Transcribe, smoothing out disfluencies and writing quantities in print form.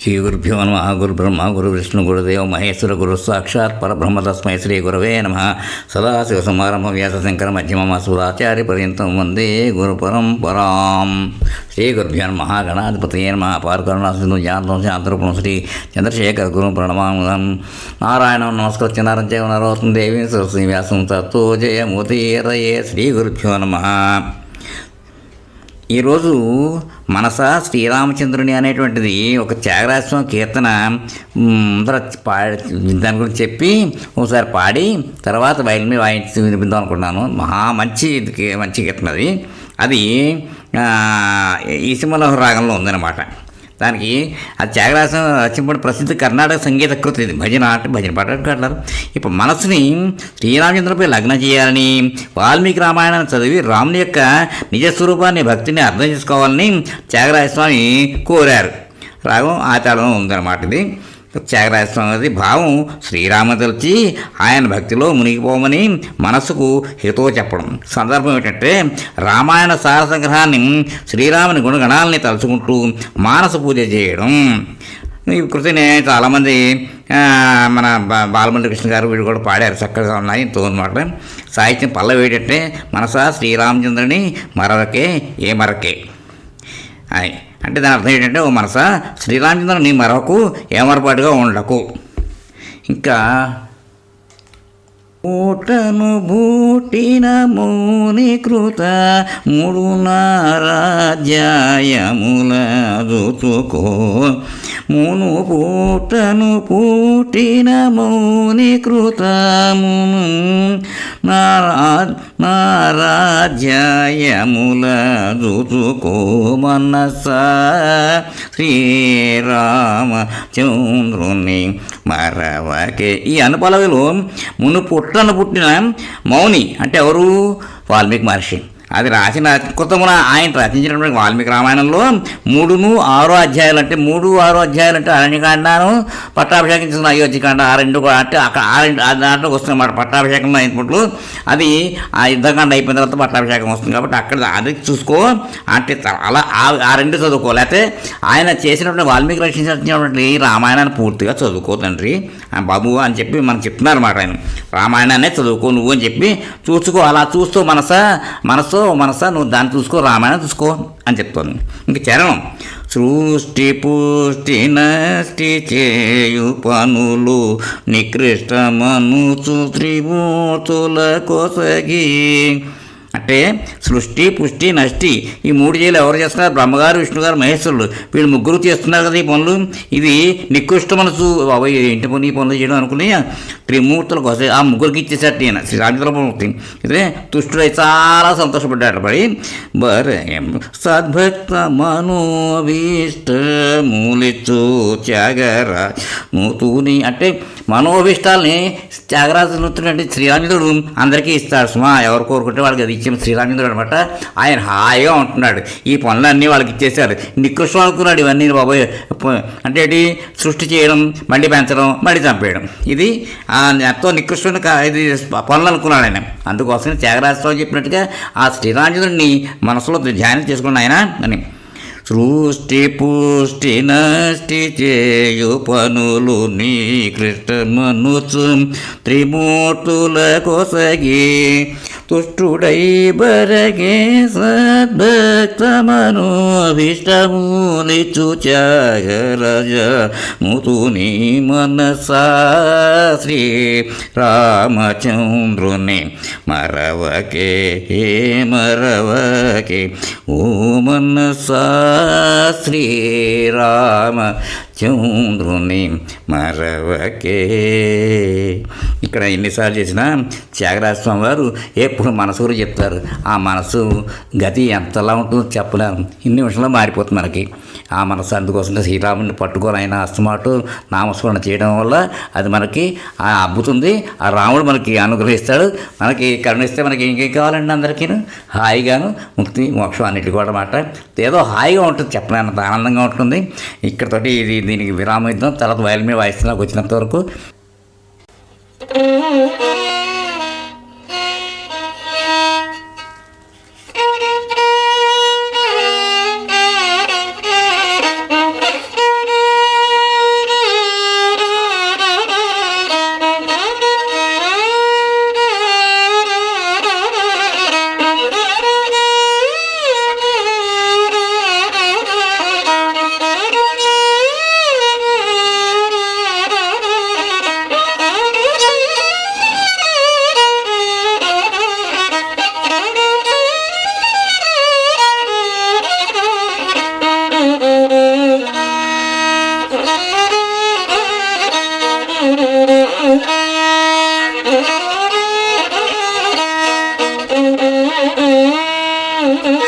శ్రీ గురుభ్యో నమ. గురు బ్రహ్మ గురు విష్ణు గురుదేవ మహేశ్వర గురు సాక్షాత్ పరబ్రహ్మ తస్మై శ్రీ గురవే నమ. సదాశివ సమారంభ వ్యాసశంకర మధ్యమమాసురాచార్య పర్యంతం వందే గురు పరంపరాం. శ్రీ గురుభ్యో నమ. గణాధిపతయే నమ. పారకరుణాసింధు జాతం శాంతరూపం శ్రీ చంద్రశేఖర గురు ప్రణమాం. నారాయణ నమస్కృత్య నరం చైవ నరోత్తం దేవీ సరస్వతీ వ్యాసం తత్తో జయముదీరయే. శ్రీ గురుభ్యో నమ. ఈరోజు మనస శ్రీరామచంద్రుని అనేటువంటిది ఒక త్యాగరాజస్వామి కీర్తన ముందర దాని గురించి చెప్పి ఒకసారి పాడి తర్వాత వైల్ మీద వాయించి వినిపిద్దాం అనుకున్నాను. మంచి కీర్తన అది ఈశమనోహర రాగంలో ఉందన్నమాట. దానికి అది త్యాగరాజం రచింపడి ప్రసిద్ధ కర్ణాటక సంగీత కృతి. ఇది భజన పాట అంటారు. ఇప్పుడు మనసుని శ్రీరామచంద్రుడిపై లగ్నం చేయాలని వాల్మీకి రామాయణాన్ని చదివి రాముని యొక్క నిజస్వరూపాన్ని భక్తిని అర్థం చేసుకోవాలని త్యాగరాజస్వామి కోరారు. రాగం ఆచారం ఉందన్నమాట. ఇది త్యాగరాజస్వామి భావం శ్రీరామ తలచి ఆయన భక్తిలో మునిగిపోమని మనసుకు హితో చెప్పడం. సందర్భం ఏంటంటే రామాయణ సార సంగ్రహాన్ని శ్రీరాముని గుణగణాలని తలుచుకుంటూ మానస పూజ చేయడం. ఈ కృతిని చాలామంది మన బాలమండ్రి కృష్ణ గారు వీడు కూడా పాడారు. చక్కగా ఉన్నాయి తోనమాట. సాహిత్యం పల్లవి ఏంటంటే మనసా శ్రీరామచంద్రుని మరవకే ఏ మరకే అని. అంటే దాని అర్థం ఏంటంటే ఓ మనస శ్రీరామచంద్రుని నీ మరొకకు ఏమరపాటుగా ఉండకు. ఇంకా ఊటను బూటిన మౌని కృత మూడు నారాధ్యాయముల జుతుకో. మును పూటను పూటిన మౌని కృతమును నారాధ్యాయముల జుతుకో. మనస శ్రీరామచంద్రుని మరవకే. ఈ అనుపలవిలో మును పుట్టిన మౌని అంటే ఎవరు? వాల్మీకి మహర్షి. అది రాసిన కొత్తమున ఆయన రచించినటువంటి వాల్మీకి రామాయణంలో 3-6 అధ్యాయాలు అంటే 3-6 అధ్యాయాలు అంటే అరణ్యకాండను పట్టాభిషేకించిన అయోధ్యకాండ ఆ రెండు అంటే అక్కడ దాంట్లోకి వస్తుందన్నమాట. పట్టాభిషేకంలో అయినప్పుడు అది ఆ యుద్ధకాండ అయిపోయిన తర్వాత పట్టాభిషేకం వస్తుంది కాబట్టి అక్కడ అది చూసుకో. అంటే అలా ఆ రెండు చదువుకో. లేకపోతే ఆయన చేసినటువంటి వాల్మీకి రచించినటువంటి రామాయణాన్ని పూర్తిగా చదువుకో తండ్రి బాబు అని చెప్పి మనకు చెప్తున్నారు అన్నమాట. ఆయన రామాయణాన్నే చదువుకో నువ్వు అని చెప్పి చూసుకో. అలా చూస్తూ మనసా నువ్వు దాన్ని చూసుకో, రామాయణం చూసుకో అని చెప్తాను. ఇంక చరణం సృష్టి పుష్టి నష్టి చేయు పనులు నికృష్టమనుచు త్రిమూర్తుల కొసగి. అంటే సృష్టి పుష్టి నష్టి ఈ 3 చేయలు ఎవరు చేస్తున్నారు? బ్రహ్మగారు, విష్ణుగారు, మహేశ్వరుడు. వీళ్ళు ముగ్గురు చేస్తున్నారు కదా ఈ పనులు. ఇది నికృష్ట మనసు బాబాయ్ ఇంటి పని ఈ పనులు చేయడం అనుకుని త్రిమూర్తులకు వస్తే ఆ ముగ్గురికి ఇచ్చేసట్టు ఈయన శ్రీరామచంద్రమూర్తి. ఇదే తుష్టుడై చాలా సంతోషపడ్డాడు. పడి సద్భక్త మనోభీష్ట మూలిచ్చు త్యాగరాజ నూతుని. అంటే మనోభీష్టాలని త్యాగరాజు అంటే శ్రీరామచంద్రుడు అందరికీ ఇస్తాడు. సుమా ఎవరు కోరుకుంటే వాళ్ళకి అది ఇచ్చాము శ్రీరామచంద్రుడు అనమాట. ఆయన హాయిగా ఉంటున్నాడు. ఈ పనులన్నీ వాళ్ళకి ఇచ్చేసారు. నికృష్టం అనుకున్నాడు ఇవన్నీ బాబోయ్. అంటే ఏంటి? సృష్టి చేయడం, మళ్ళీ పెంచడం, మళ్ళీ చంపేయడం. ఇది ఎంతో నికృష్టమైన ఇది పనులు అనుకున్నాడు ఆయన. అందుకోసం త్యాగరాజస్వామి చెప్పినట్టుగా ఆ శ్రీరామచంద్రుడిని మనసులో ధ్యానం చేసుకున్నాడు ఆయన అని. సృష్టి పుష్టి నష్టి చేయు పనులు నీ కృష్ణమనుచు త్రిమూర్తుల కొసగి. తుష్టుడై బరగే సద్భక్త మనోభీష్టములిచ్చు త్యాగరాజ ముతుని. మనసా శ్రీ రామచంద్రుని మరవకే మరవకే ఓ మనసా శ్రీరామచంద్రుని మరవకే. ఇక్కడ ఎన్నిసార్లు చేసినా త్యాగరాజస్వామి వారు ఎప్పుడు మనసు గురించి చెప్తారు. ఆ మనసు గతి ఎంతలా ఉంటుందో చెప్పలేము. ఇన్ని నిమిషంలో మారిపోతుంది మనకి ఆ మనసు. అందుకోసం శ్రీరాముని పట్టుకొని ఆయన అస్తమాటు నామస్మరణ చేయడం వల్ల అది మనకి అబ్బుతుంది. ఆ రాముడు మనకి అనుగ్రహిస్తాడు, మనకి కరుణిస్తే మనకి ఇంకేం కావాలండి అందరికీ హాయిగాను ముక్తి మోక్షం అన్నిటి కూడా మాట ఏదో హాయిగా ఉంటుంది. చెప్పలేనంత ఆనందంగా ఉంటుంది. ఇక్కడతోటి దీనికి విరామం ఇద్దాం. తర్వాత వైల్ మీద వాయిస్తున్నా వచ్చినంత వరకు. Thank you.